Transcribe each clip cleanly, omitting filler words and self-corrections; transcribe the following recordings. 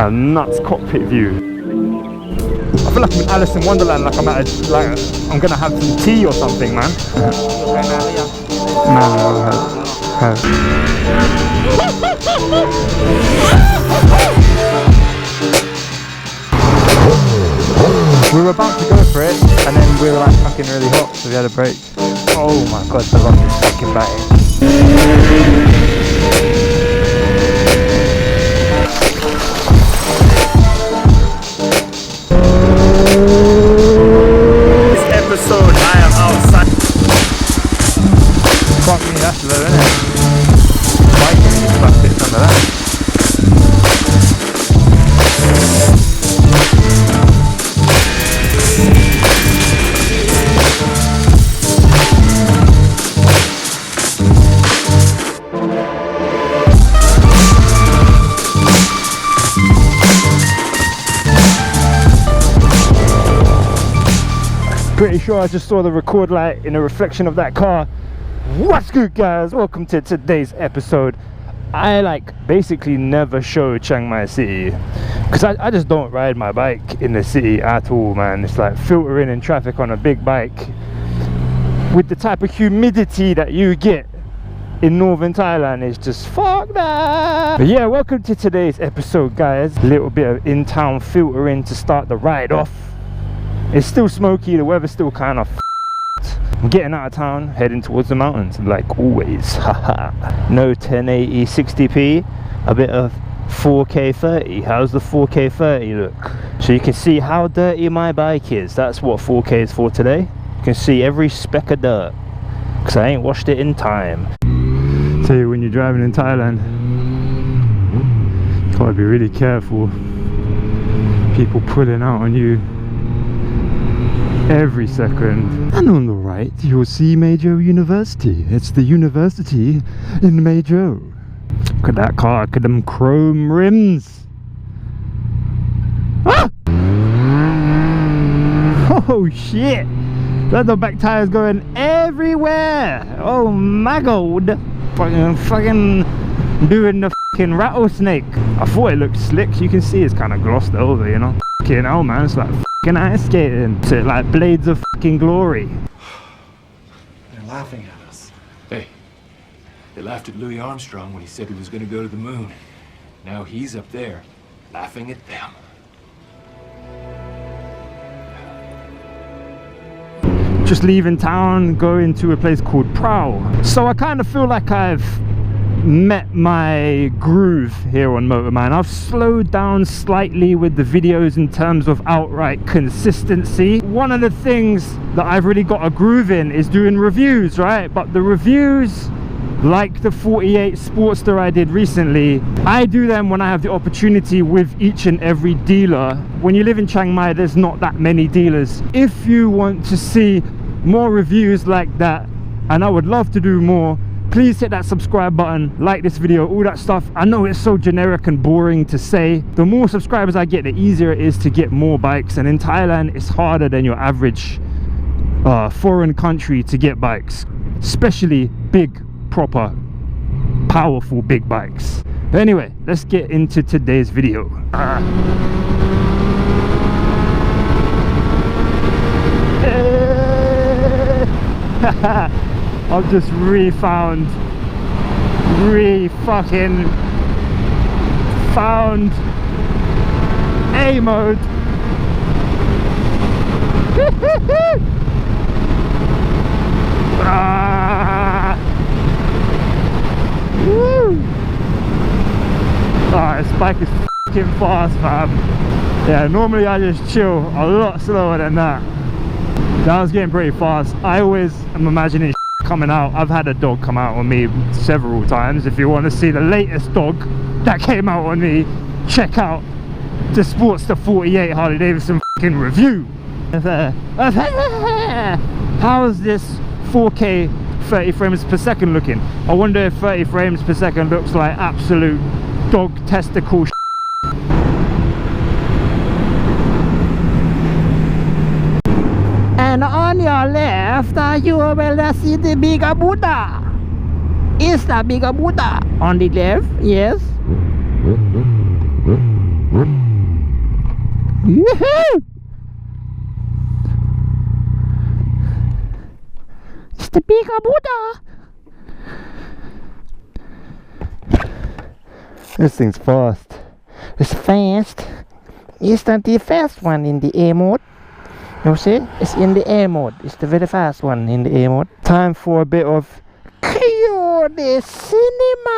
A nuts cockpit view. I feel like I'm in Alice in Wonderland, like I'm at a, like I'm gonna have some tea or something, man. We were about to go for it, and then we were like fucking really hot, so we had a break. Oh my god, the lock is fucking batting. This episode, I am outside. Fuck me, that's low, isn't it? Biking is about to fit some of that. Pretty sure I just saw the record light in a reflection of that car. What's good, guys? Welcome to today's episode. I basically never show Chiang Mai City because I just don't ride my bike in the city at all, man. It's like filtering in traffic on a big bike with the type of humidity that you get in northern Thailand. Is just fuck that. But yeah, welcome to today's episode, guys. A little bit of in-town filtering to start the ride off. It's still smoky, the weather's still kind of I'm getting out of town, heading towards the mountains, like always. Haha. No 1080 60p, a bit of 4K 30. How's the 4K 30 look? So you can see how dirty my bike is. That's what 4K is for today. You can see every speck of dirt, because I ain't washed it in time. Tell you, when you're driving in Thailand, you gotta be really careful. People pulling out on you every second. And on the right you'll see Majo University. It's the university in Majo. Look at that car, look at them chrome rims. Ah! Oh shit, that the back tires going everywhere. Oh my god, fucking doing the fucking rattlesnake. I thought it looked slick. You can see it's kind of glossed over, you know. Fucking hell, man, it's like fucking ice skating. It's like blades of fucking glory. They're laughing at us. Hey, they laughed at Louis Armstrong when he said he was going to go to the moon. Now he's up there, laughing at them. Just leaving town, going to a place called Prao. So I kind of feel like I've met my groove here on Motoman. I've slowed down slightly with the videos in terms of outright consistency. One of the things that I've really got a groove in is doing reviews, right? But the reviews, like the 48 Sportster I did recently, I do them when I have the opportunity with each and every dealer. When you live in Chiang Mai, there's not that many dealers. If you want to see more reviews like that, and I would love to do more, please hit that subscribe button, like this video, all that stuff. I know it's so generic and boring to say. The more subscribers I get, the easier it is to get more bikes. And in Thailand, it's harder than your average foreign country to get bikes. Especially big, proper, powerful big bikes. But anyway, let's get into today's video. I've just found A mode. Woo! Oh, this bike is fucking fast, fam. Yeah, normally I just chill a lot slower than that. That was getting pretty fast. I always am imagining coming out. I've had a dog come out on me several times. If you want to see the latest dog that came out on me, check out the Sportster 48 Harley Davidson fucking review. How's this 4K 30 frames per second looking? I wonder if 30 frames per second looks like absolute dog testicle shit. And on your left, you will see the bigger Buddha. Is the bigger Buddha on the left? Yes. Yoo-hoo! It's the bigger Buddha. This thing's fast. It's fast. It's not the fast one in the air mode. You see? It's in the air mode. It's the very fast one in the air mode. Time for a bit of the cinema.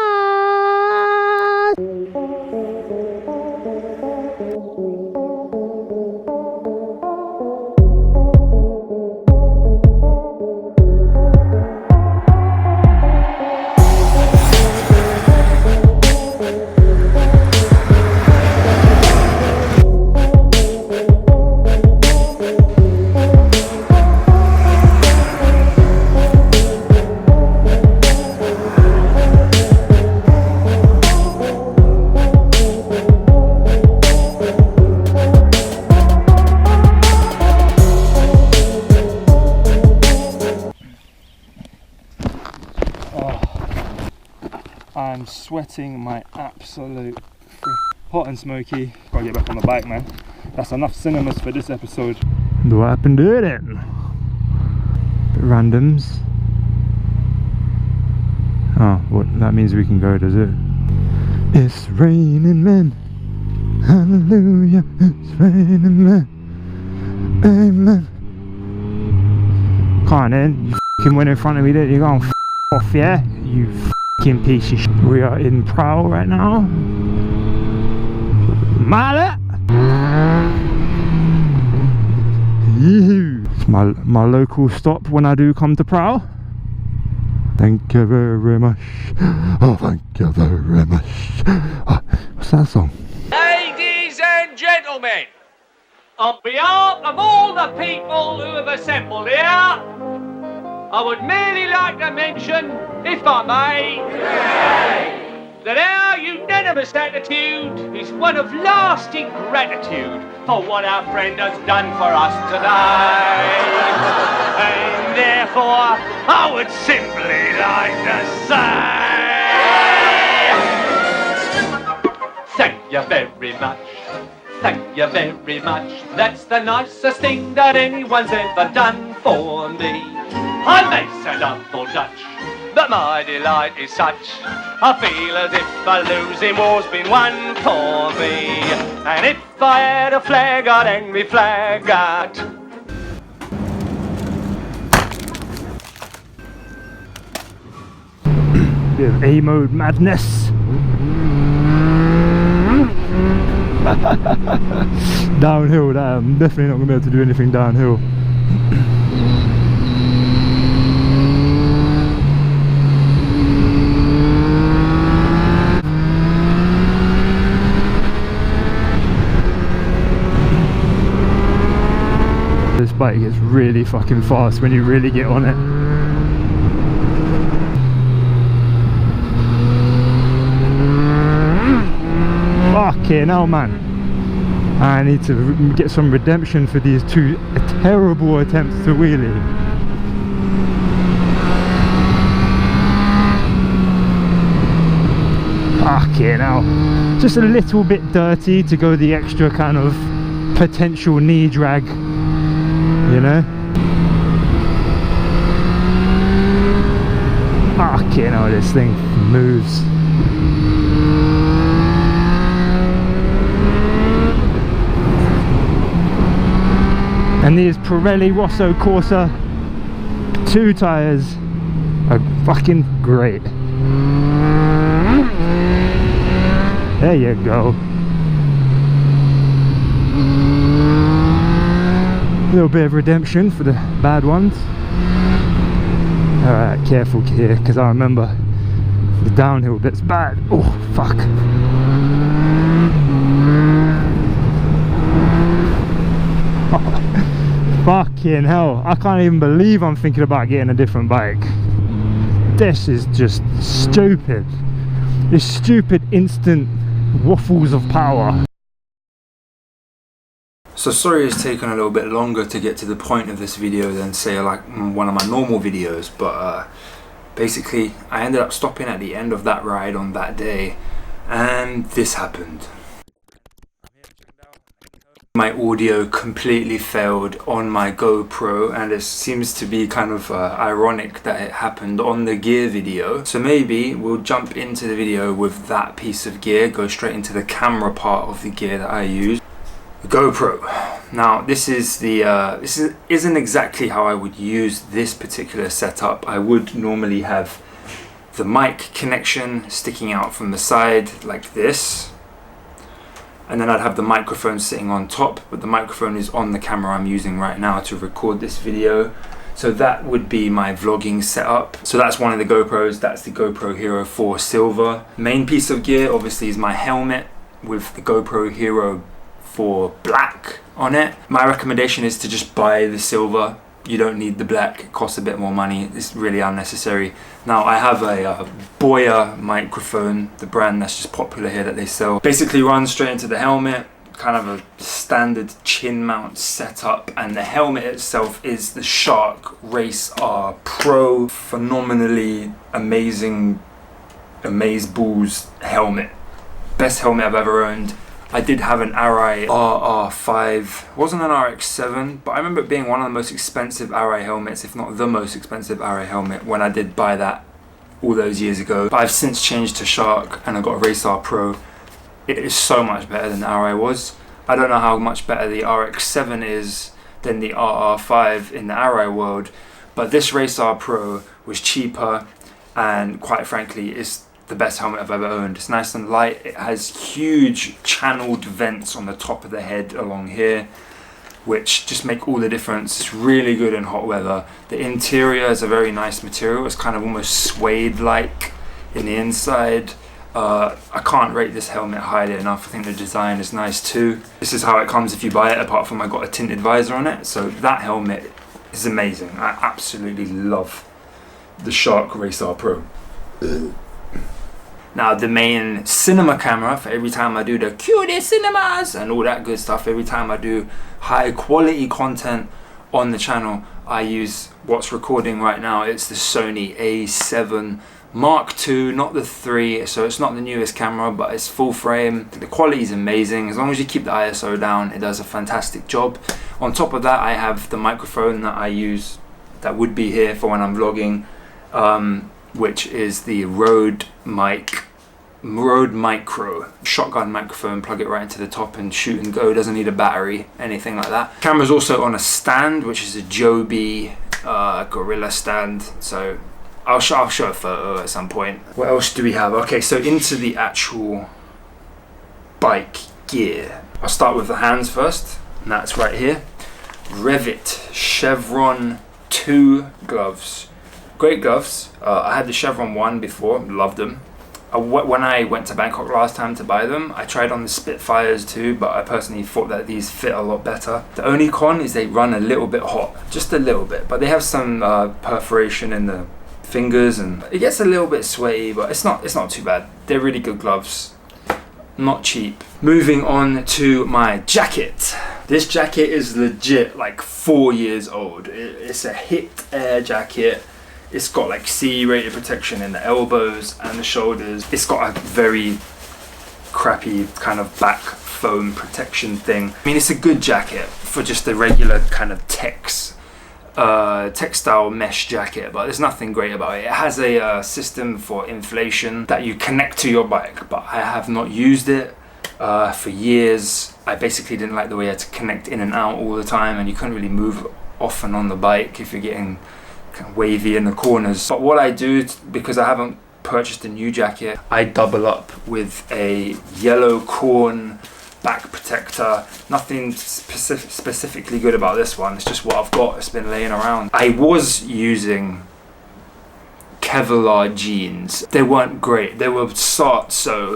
I'm sweating my absolute hot and smoky. Gotta get back on the bike, man. That's enough cinemas for this episode. What happened to it then? Bit randoms. Oh, what that means we can go, does it? It's raining men. Hallelujah. It's raining men. Amen. Come on then. You f***ing went in front of me, you're going f*** off, yeah? You piece of shit. We are in Prowl right now. Mala! It's my local stop when I do come to Prowl. Thank you very much. Oh, thank you very much. Oh, what's that song? Ladies and gentlemen, on behalf of all the people who have assembled here, I would merely like to mention, if I may, that our unanimous attitude is one of lasting gratitude for what our friend has done for us today. And therefore, I would simply like to say, thank you very much. Thank you very much. That's the nicest thing that anyone's ever done for me. I may sound awful Dutch, but my delight is such. I feel as if a losing war's been won for me. And if I had a flag, I'd hang me flag out. Bit of A-mode madness. Downhill, I'm definitely not going to be able to do anything downhill. This bike gets really fucking fast when you really get on it. Fucking hell, man. I need to get some redemption for these two terrible attempts to wheelie. Fucking hell. Just a little bit dirty to go the extra kind of potential knee drag, you know? Fucking hell, this thing moves. And these Pirelli Rosso Corsa 2 tyres are fucking great. There you go. A little bit of redemption for the bad ones. Alright, careful here, because I remember the downhill bit's bad. Oh, fuck. Fucking hell, I can't even believe I'm thinking about getting a different bike. This is just stupid. This stupid instant waffles of power. So sorry it's taken a little bit longer to get to the point of this video than say like one of my normal videos, but basically I ended up stopping at the end of that ride on that day and this happened. My audio completely failed on my GoPro, and it seems to be kind of ironic that it happened on the gear video. So maybe we'll jump into the video with that piece of gear, go straight into the camera part of the gear that I use. The GoPro. Now this is the isn't exactly how I would use this particular setup. I would normally have the mic connection sticking out from the side like this, and then I'd have the microphone sitting on top, but the microphone is on the camera I'm using right now to record this video. So that would be my vlogging setup. So that's one of the GoPros. That's the GoPro Hero 4 Silver. Main piece of gear obviously is my helmet with the GoPro Hero 4 Black on it. My recommendation is to just buy the silver. You don't need the black, it costs a bit more money, it's really unnecessary. Now I have a Boya microphone, the brand that's just popular here that they sell. Basically runs straight into the helmet, kind of a standard chin mount setup, and the helmet itself is the Shark Race R Pro, phenomenally amazing amazeballs helmet. Best helmet I've ever owned. I did have an Arai RR5, it wasn't an RX7, but I remember it being one of the most expensive Arai helmets, if not the most expensive Arai helmet, when I did buy that all those years ago. But I've since changed to Shark and I got a Race R Pro. It is so much better than the Arai was. I don't know how much better the RX7 is than the RR5 in the Arai world, but this Race R Pro was cheaper and quite frankly is the best helmet I've ever owned. It's nice and light. It has huge channeled vents on the top of the head along here, which just make all the difference. It's really good in hot weather. The interior is a very nice material. It's kind of almost suede-like in the inside. I can't rate this helmet highly enough. I think the design is nice too. This is how it comes if you buy it, apart from I got a tinted visor on it. So that helmet is amazing. I absolutely love the Shark Race R Pro. Now the main cinema camera for every time I do the QD cinemas and all that good stuff, every time I do high quality content on the channel, I use what's recording right now. It's the Sony A7 Mark II, not the 3, so it's not the newest camera, but it's full frame. The quality is amazing. As long as you keep the ISO down, it does a fantastic job. On top of that, I have the microphone that I use that would be here for when I'm vlogging, which is the Rode Micro shotgun microphone. Plug it right into the top and shoot and go. Doesn't need a battery, anything like that. Camera's also on a stand, which is a Joby Gorilla stand. So I'll show a photo at some point. What else do we have? Okay, so into the actual bike gear. I'll start with the hands first, and that's right here. Revit Chevron 2 gloves. Great gloves. I had the Chevron 1 before, loved them. When I went to Bangkok last time to buy them, I tried on the Spitfires too, but I personally thought that these fit a lot better. The only con is they run a little bit hot, just a little bit, but they have some perforation in the fingers and it gets a little bit sweaty, but it's not too bad. They're really good gloves, not cheap. Moving on to my jacket. This jacket is legit like 4 years old. It's a HIITT Air jacket. It's got like CE rated protection in the elbows and the shoulders. It's got a very crappy kind of back foam protection thing. I mean, it's a good jacket for just a regular kind of textile mesh jacket, but there's nothing great about it. It has a system for inflation that you connect to your bike, but I have not used it for years. I basically didn't like the way I had to connect in and out all the time, and you couldn't really move off and on the bike if you're getting kind of wavy in the corners. But what I do, because I haven't purchased a new jacket, I double up with a yellow corn back protector. Nothing specifically good about this one, it's just what I've got. It's been laying around. I was using Kevlar jeans. They weren't great. They were so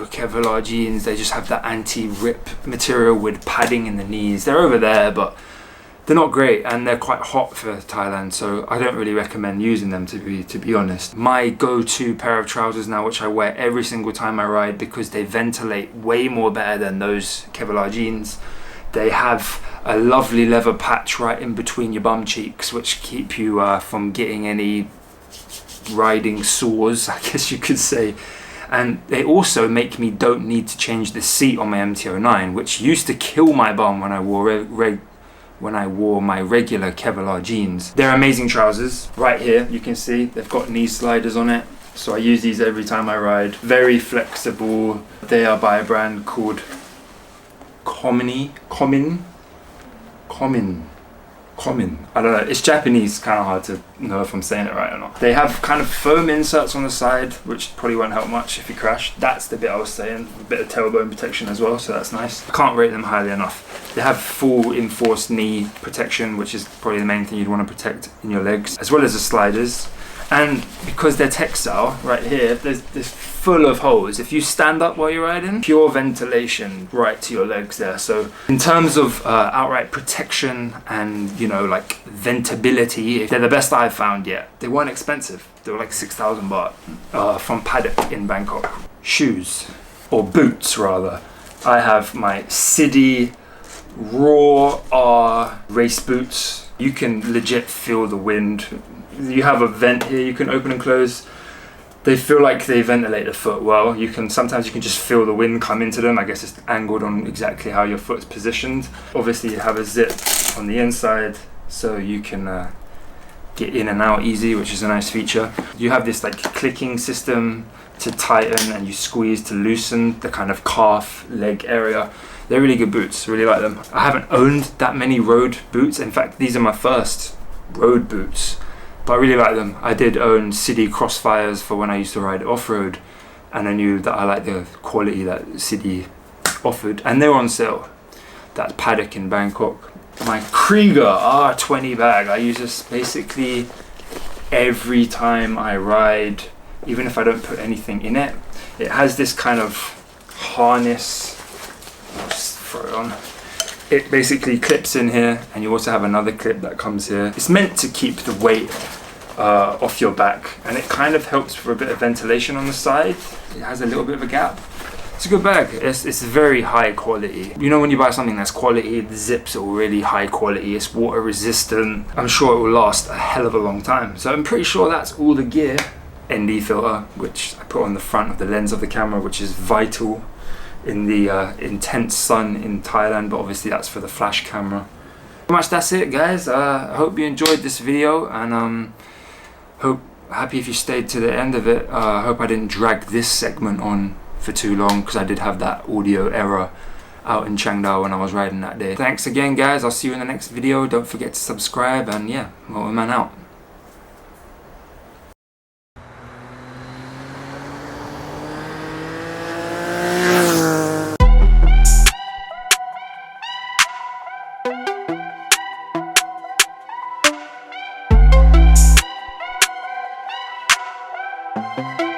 Kevlar jeans. They just have that anti-rip material with padding in the knees. They're over there, but they're not great, and they're quite hot for Thailand, so I don't really recommend using them, to be honest. My go-to pair of trousers now, which I wear every single time I ride because they ventilate way more better than those Kevlar jeans. They have a lovely leather patch right in between your bum cheeks, which keep you from getting any riding sores, I guess you could say. And they also make me don't need to change the seat on my MT-09, which used to kill my bum when I wore my regular Kevlar jeans. They're amazing trousers. Right here, you can see they've got knee sliders on it. So I use these every time I ride. Very flexible. They are by a brand called Comin. I don't know, it's Japanese, kind of hard to know if I'm saying it right or not. They have kind of foam inserts on the side, which probably won't help much if you crash. That's the bit I was saying, a bit of tailbone protection as well, so that's nice. I can't rate them highly enough. They have full enforced knee protection, which is probably the main thing you'd want to protect in your legs, as well as the sliders. And because they're textile, right here, there's full of holes. If you stand up while you're riding, pure ventilation right to your legs there. So in terms of outright protection and, you know, like ventability, they're the best I've found yet. They weren't expensive. They were like 6,000 baht from Paddock in Bangkok. Shoes, or boots rather. I have my shiiiettt Raw R race boots. You can legit feel the wind. You have a vent here you can open and close. They feel like they ventilate the foot well. Sometimes you can just feel the wind come into them. I guess it's angled on exactly how your foot's positioned. Obviously you have a zip on the inside so you can get in and out easy, which is a nice feature. You have this like clicking system to tighten, and you squeeze to loosen the kind of calf leg area. They're really good boots, really like them. I haven't owned that many road boots. In fact, these are my first road boots. But I really like them. I did own shiiiettt Crossfires for when I used to ride off-road, and I knew that I liked the quality that shiiiettt offered, and they were on sale. That's Paddock in Bangkok. My Krieger R20 bag, I use this basically every time I ride, even if I don't put anything in it. It has this kind of harness, I'll just throw it on. It basically clips in here, and you also have another clip that comes here. It's meant to keep the weight off your back, and it kind of helps for a bit of ventilation on the side. It has a little bit of a gap. It's a good bag. It's very high quality. You know, when you buy something that's quality, the zips are really high quality. It's water resistant. I'm sure it will last a hell of a long time. So I'm pretty sure that's all the gear. ND filter, which I put on the front of the lens of the camera, which is vital in the intense sun in Thailand, but obviously that's for the flash camera. Pretty much that's it, guys. I hope you enjoyed this video, and happy if you stayed to the end of it. I hope I didn't drag this segment on for too long, because I did have that audio error out in Chiang when I was riding that day. Thanks again, guys. I'll see you in the next video. Don't forget to subscribe, and yeah, Motoman out. Thank you.